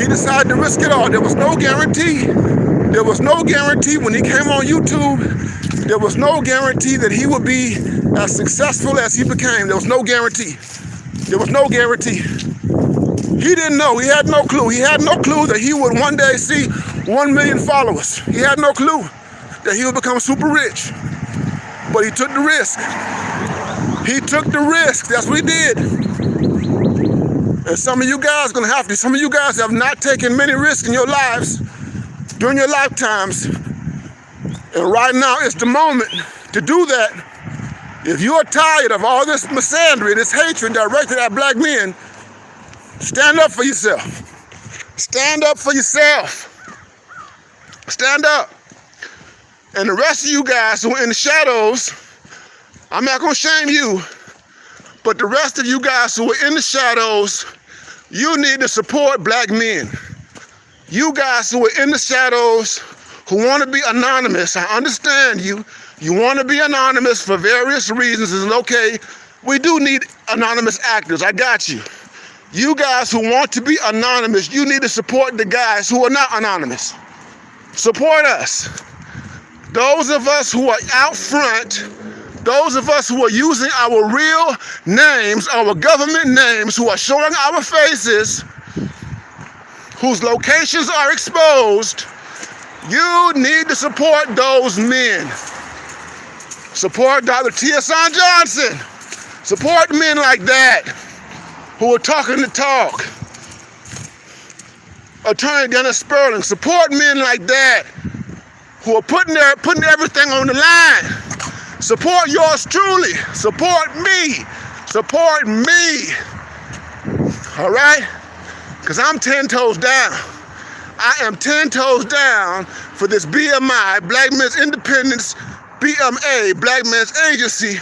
He decided to risk it all. There was no guarantee. There was no guarantee when he came on YouTube. There was no guarantee that he would be as successful as he became. There was no guarantee. There was no guarantee. He didn't know. He had no clue. He had no clue that he would one day see 1 million followers. He had no clue that he would become super rich. But he took the risk. He took the risk. That's what he did. And some of you guys are going to have to. Some of you guys have not taken many risks in your lives during your lifetimes. And right now is the moment to do that. If you are tired of all this misandry, this hatred directed at black men, stand up for yourself. Stand up for yourself. Stand up. And the rest of you guys who are in the shadows, I'm not going to shame you, but the rest of you guys who are in the shadows, you need to support black men. You guys who are in the shadows, who want to be anonymous, I understand you. You want to be anonymous for various reasons, it's okay. We do need anonymous actors, I got you. You guys who want to be anonymous, you need to support the guys who are not anonymous. Support us. Those of us who are out front, those of us who are using our real names, our government names, who are showing our faces, whose locations are exposed, you need to support those men. Support Dr. T.S.on Johnson. Support men like that who are talking the talk. Attorney Dennis Sperling. Support men like that who are putting everything on the line. Support yours truly. Support me. Support me. All right? Because I'm 10 toes down. I am 10 toes down for this BMI, Black Men's Independence, BMA, Black Men's Agency,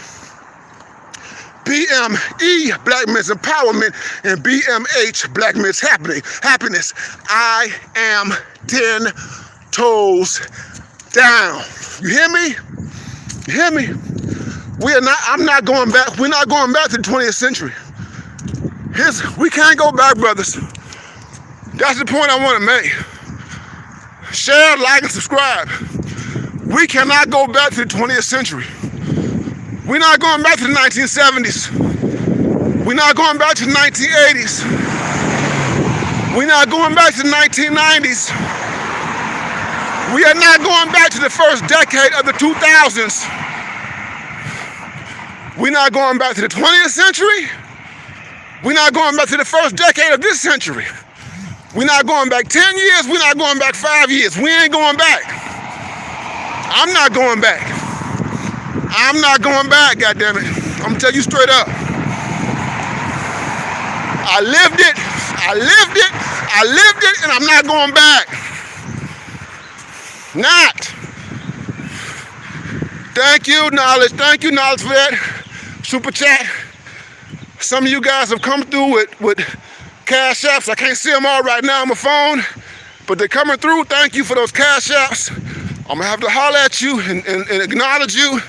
BME, Black Men's Empowerment, and BMH, Black Men's Happiness. I am 10 toes down. You hear me? You hear me? I'm not going back. We're not going back to the 20th century. We can't go back, brothers. That's the point I want to make. Share, like, and subscribe. We cannot go back to the 20th century. We're not going back to the 1970s. We're not going back to the 1980s. We're not going back to the 1990s. We are not going back to the first decade of the 2000s. We're not going back to the 20th century. We're not going back to the first decade of this century. We're not going back 10 years. We're not going back 5 years. We ain't going back. I'm not going back. I'm not going back, goddammit. I'm gonna tell you straight up. I lived it. I lived it. I lived it, and I'm not going back. Not. Thank you, Knowledge. Thank you, Knowledge, for that super chat. Some of you guys have come through with cash apps. I can't see them all right now on my phone, but they're coming through. Thank you for those cash apps. I'm gonna have to holler at you and acknowledge you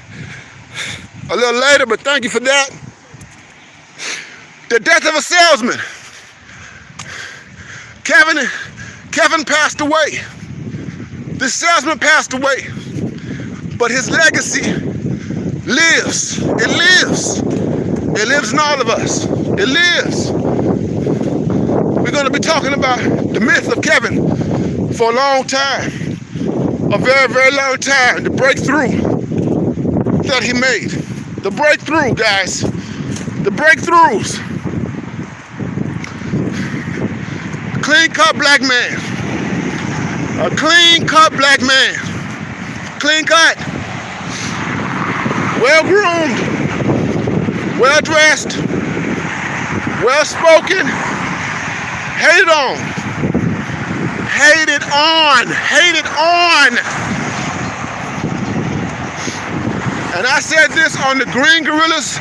a little later, but thank you for that. The death of a salesman. Kevin passed away. This salesman passed away, but his legacy lives. It lives. It lives in all of us. It lives. We're going to be talking about the myth of Kevin for a long time. A very, very long time. The breakthrough that he made. The breakthrough, guys. The breakthroughs. A clean-cut black man. A clean-cut black man. Clean-cut. Well-groomed. Well-dressed. Well-spoken. Hated on. Hated on. Hated on. And I said this on the Green Gorillas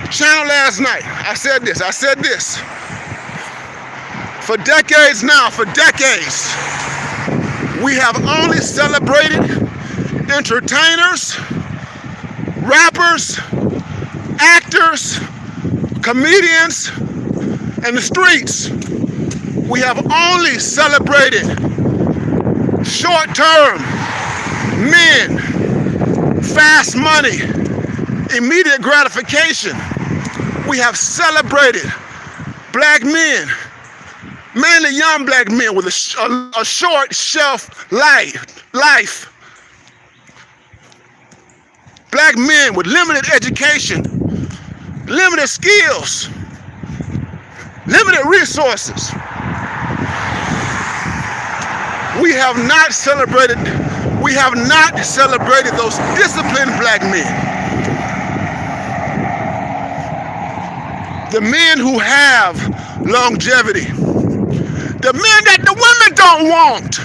channel last night. I said this. For decades now, for decades, we have only celebrated entertainers, rappers, actors, comedians, and the streets. We have only celebrated short-term men, fast money, immediate gratification. We have celebrated black men, mainly young black men with a short shelf life. Black men with limited education, limited skills, limited resources. We have not celebrated those disciplined black men. The men who have longevity. The men that the women don't want.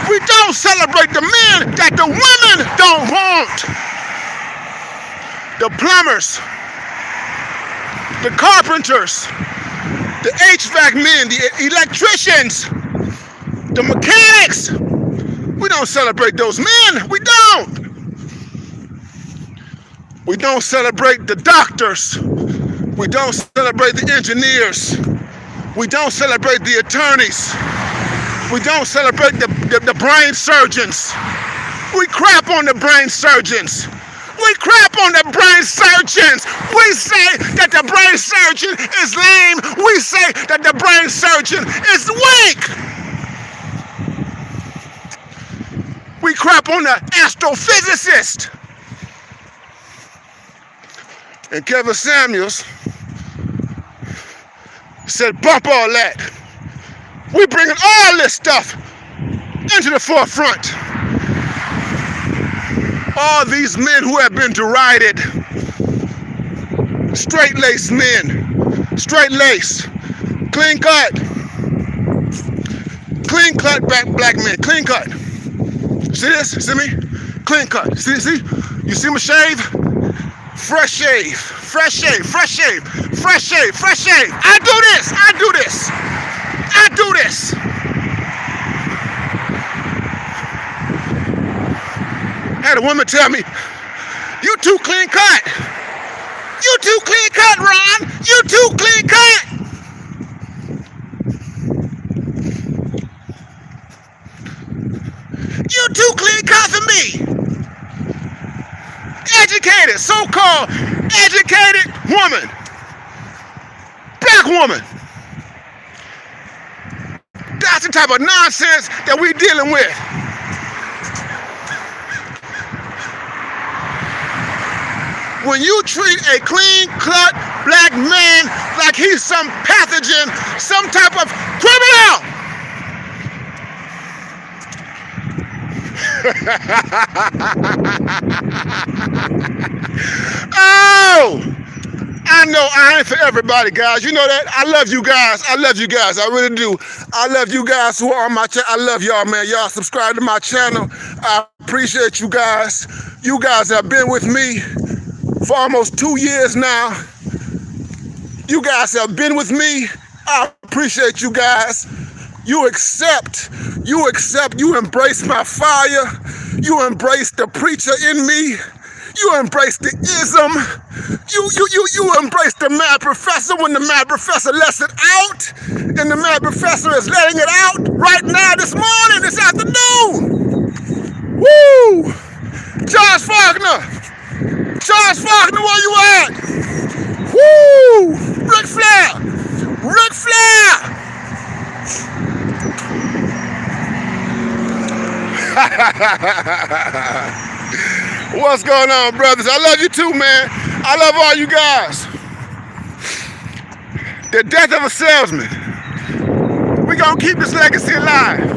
We don't celebrate the men that the women don't want. The plumbers, the carpenters, the HVAC men, the electricians, the mechanics. We don't celebrate those men. We don't. We don't celebrate the doctors. We don't celebrate the engineers. We don't celebrate the attorneys. We don't celebrate the brain surgeons. We crap on the brain surgeons. We crap on the brain surgeons. We say that the brain surgeon is lame. We say that the brain surgeon is weak. We crap on the astrophysicist. And Kevin Samuels said, bump all that. We're bringing all this stuff into the forefront. All these men who have been derided, straight-laced men, straight-laced, clean-cut black men, clean-cut. See this? See me? Clean-cut. See? You see my shave? Fresh shave, fresh shave, fresh shave, fresh shave, fresh shave. I do this. Had a woman tell me, you too clean cut. You too clean cut, Ron. You too clean cut. You too clean cut for me. Educated, so-called educated woman, black woman. That's the type of nonsense that we're dealing with. When you treat a clean-cut black man like he's some pathogen, some type of criminal. Oh, I know I ain't for everybody, guys. You know that? I love you guys. I really do. I love you guys who are on my channel. I love y'all, man. Y'all subscribe to my channel. I appreciate you guys. You guys have been with me for almost 2 years now. You guys have been with me. I appreciate you guys. You embrace my fire. You embrace the preacher in me. You embrace the ism. You embrace the mad professor when the mad professor lets it out. And the mad professor is letting it out right now, this morning, this afternoon. Woo! Charles Faulkner, where you at? Woo! Ric Flair! What's going on, brothers? I love you too, man. I love all you guys. The death of a salesman. We're gonna keep this legacy alive.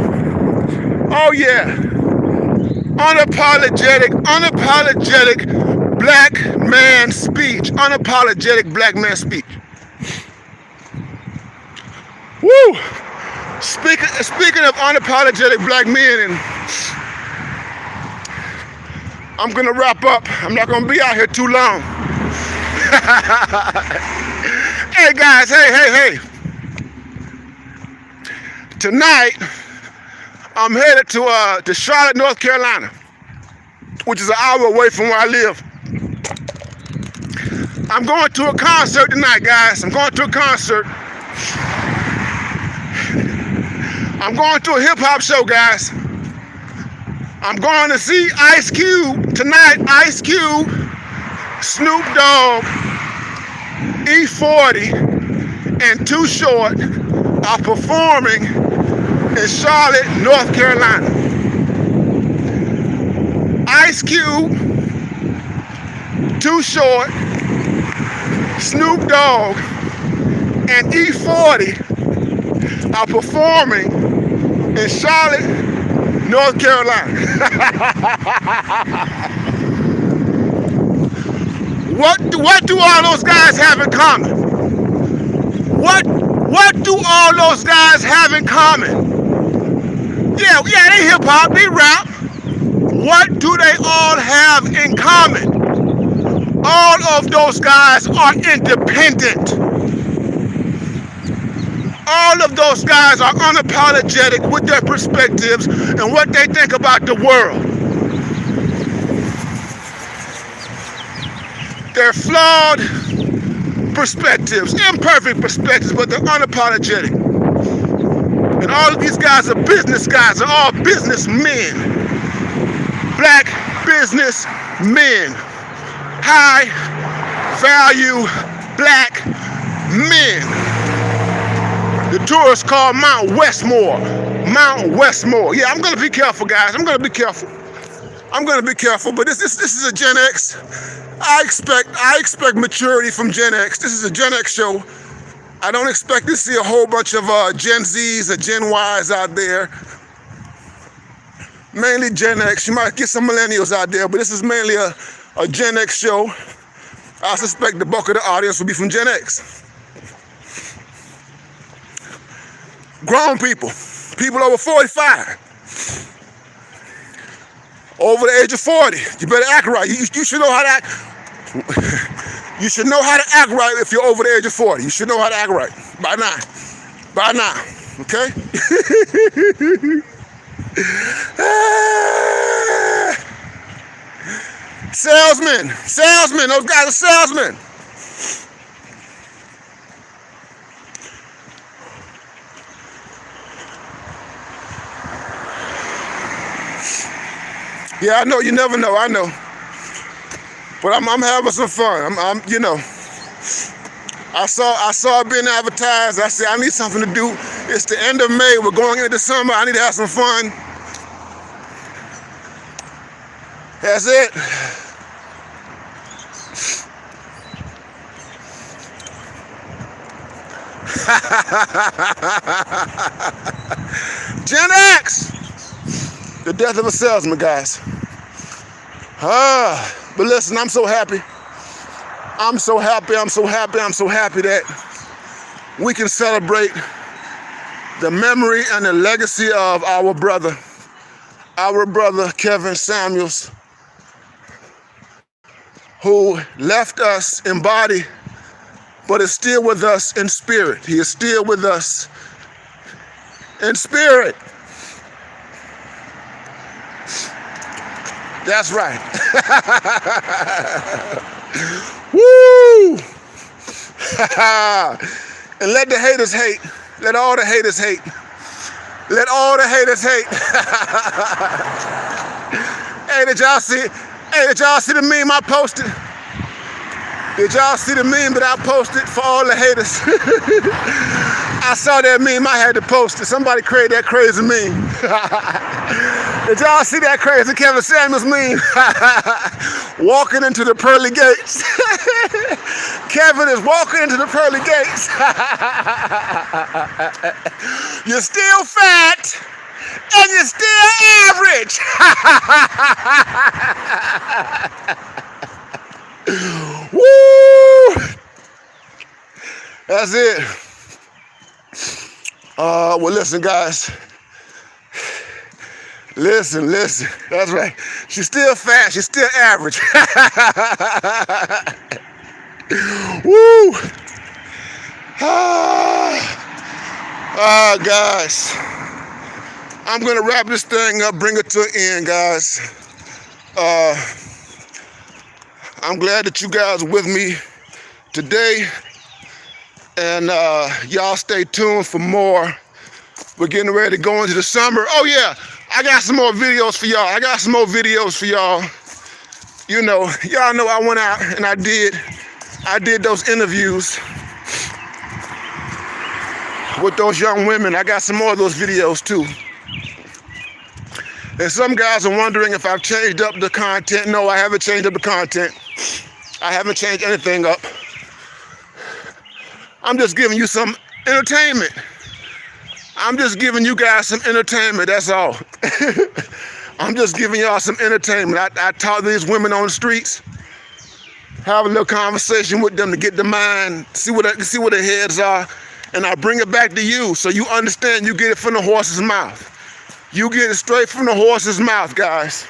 Oh yeah. Unapologetic black man speech. Unapologetic black man speech. Woo! Speaking of unapologetic black men, and I'm gonna wrap up. I'm not gonna be out here too long. Hey guys, hey. Tonight, I'm headed to Charlotte, North Carolina, which is an hour away from where I live. I'm going to a concert tonight, guys. I'm going to a concert. I'm going to a hip-hop show, guys. I'm going to see Ice Cube tonight. Ice Cube, Snoop Dogg, E40, and Too Short are performing in Charlotte, North Carolina. Ice Cube, Too Short, Snoop Dogg, and E40 are performing in Charlotte, North Carolina. What do all those guys have in common? What do all those guys have in common? Yeah, they hip hop, they rap. What do they all have in common? All of those guys are independent. All of those guys are unapologetic with their perspectives and what they think about the world. They're flawed perspectives, imperfect perspectives, but they're unapologetic. And all of these guys are business guys. They're all businessmen. Black businessmen. High value black men. The tour is called Mount Westmore. Mount Westmore. Yeah, I'm gonna be careful, guys. I'm gonna be careful. But this is a Gen X. I expect maturity from Gen X. This is a Gen X show. I don't expect to see a whole bunch of Gen Zs or Gen Ys out there. Mainly Gen X. You might get some millennials out there, but this is mainly a Gen X show. I suspect the bulk of the audience will be from Gen X. Grown people over 45, over the age of 40. You better act right. You should know how to act. You should know how to act right if you're over the age of 40. You should know how to act right by now. Okay? Salesman. Those guys are salesmen. Yeah, I know. You never know. I know. But I'm having some fun. I saw it being advertised. I said, I need something to do. It's the end of May. We're going into summer. I need to have some fun. That's it. Gen X. The death of a salesman, guys. But listen, I'm so happy that we can celebrate the memory and the legacy of our brother Kevin Samuels, who left us in body, but is still with us in spirit. He is still with us in spirit. That's right. Woo! And let the haters hate. Let all the haters hate. Let all the haters hate. Hey, did y'all see the meme I posted? Did y'all see the meme that I posted for all the haters? I saw that meme, I had to post it. Somebody created that crazy meme. Did y'all see that crazy Kevin Samuels meme? Walking into the pearly gates. Kevin is walking into the pearly gates. You're still fat and you're still average. Woo! That's it. Well, listen, guys. Listen. That's right. She's still fat. She's still average. Woo! Guys. I'm going to wrap this thing up, bring it to an end, guys. I'm glad that you guys are with me today. And y'all stay tuned for more. We're getting ready to go into the summer. Oh yeah, I got some more videos for y'all. You know, y'all know I went out and I did those interviews with those young women. I got some more of those videos too. And some guys are wondering if I've changed up the content. No, I haven't changed up the content. I haven't changed anything up. I'm just giving you some entertainment. I'm just giving you guys some entertainment, that's all. I'm just giving y'all some entertainment. I talk to these women on the streets, have a little conversation with them to get the mind, see where their heads are, and I bring it back to you so you understand. You get it from the horse's mouth. You get it straight from the horse's mouth, guys.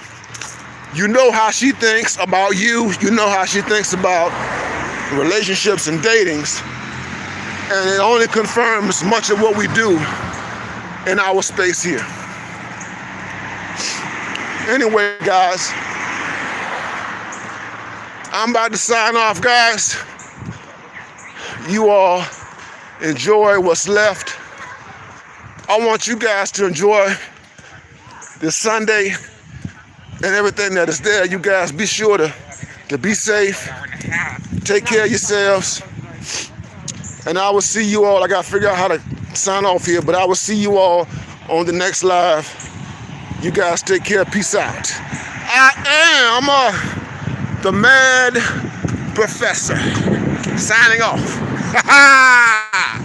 You know how she thinks about you. You know how she thinks about relationships and datings. And it only confirms much of what we do in our space here. Anyway, guys, I'm about to sign off, guys. You all enjoy what's left. I want you guys to enjoy this Sunday and everything that is there. You guys be sure to be safe. Take care of yourselves. And I will see you all. I got to figure out how to sign off here, but I will see you all on the next live. You guys take care. Peace out. I am the Mad Professor. Signing off.